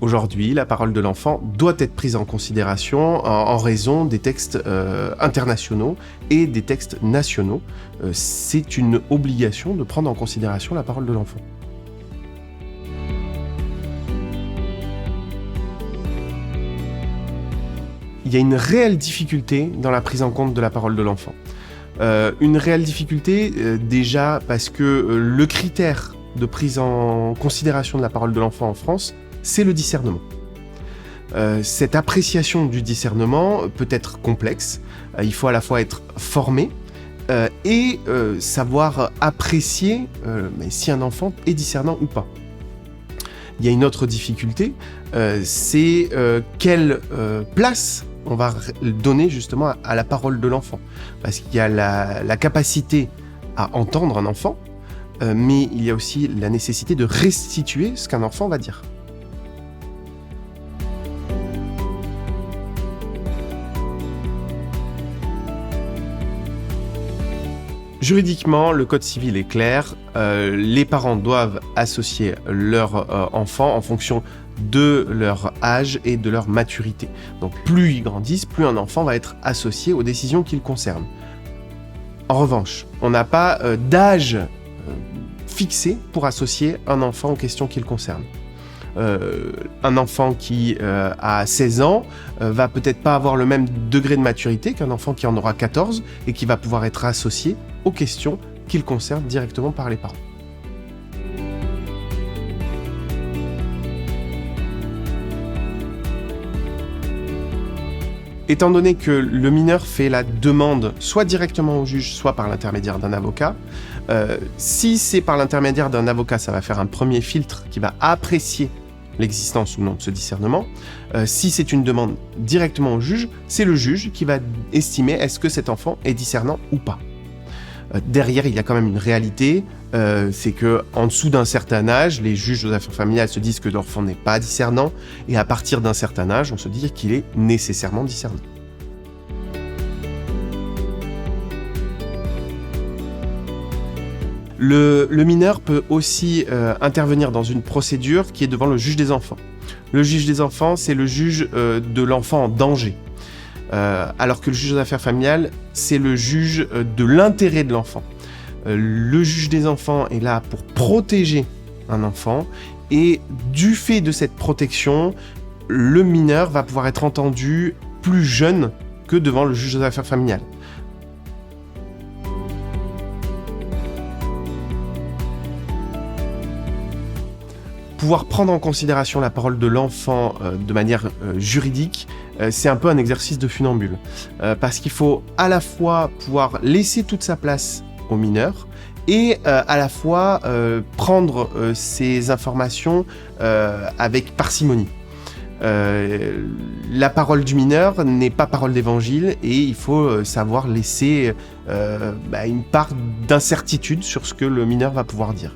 Aujourd'hui, la parole de l'enfant doit être prise en considération en raison des textes internationaux et des textes nationaux. C'est une obligation de prendre en considération la parole de l'enfant. Il y a une réelle difficulté dans la prise en compte de la parole de l'enfant. Une réelle difficulté déjà parce que le critère de prise en considération de la parole de l'enfant en France, c'est le discernement. Cette appréciation du discernement peut être complexe. Il faut à la fois être formé et savoir apprécier si un enfant est discernant ou pas. Il y a une autre difficulté, c'est quelle place on va donner justement à la parole de l'enfant. Parce qu'il y a la capacité à entendre un enfant, mais il y a aussi la nécessité de restituer ce qu'un enfant va dire. Juridiquement, le Code civil est clair, les parents doivent associer leur enfant en fonction de leur âge et de leur maturité. Donc plus ils grandissent, plus un enfant va être associé aux décisions qui le concernent. En revanche, on n'a pas d'âge fixé pour associer un enfant aux questions qui le concernent. Un enfant qui a 16 ans va peut-être pas avoir le même degré de maturité qu'un enfant qui en aura 14 et qui va pouvoir être associé aux questions qui le concernent directement par les parents. Étant donné que le mineur fait la demande soit directement au juge, soit par l'intermédiaire d'un avocat, si c'est par l'intermédiaire d'un avocat, ça va faire un premier filtre qui va apprécier l'existence ou non de ce discernement. Si c'est une demande directement au juge, c'est le juge qui va estimer est-ce que cet enfant est discernant ou pas. Derrière, il y a quand même une réalité, c'est que en dessous d'un certain âge, les juges aux affaires familiales se disent que l'enfant n'est pas discernant, et à partir d'un certain âge, on se dit qu'il est nécessairement discernant. Le mineur peut aussi intervenir dans une procédure qui est devant le juge des enfants. Le juge des enfants, c'est le juge de l'enfant en danger. Alors que le juge aux affaires familiales, c'est le juge de l'intérêt de l'enfant. Le juge des enfants est là pour protéger un enfant, et du fait de cette protection, le mineur va pouvoir être entendu plus jeune que devant le juge aux affaires familiales. Pouvoir prendre en considération la parole de l'enfant de manière juridique, c'est un peu un exercice de funambule. Parce qu'il faut à la fois pouvoir laisser toute sa place au mineur et à la fois prendre ces informations avec parcimonie. La parole du mineur n'est pas parole d'évangile et il faut savoir laisser une part d'incertitude sur ce que le mineur va pouvoir dire.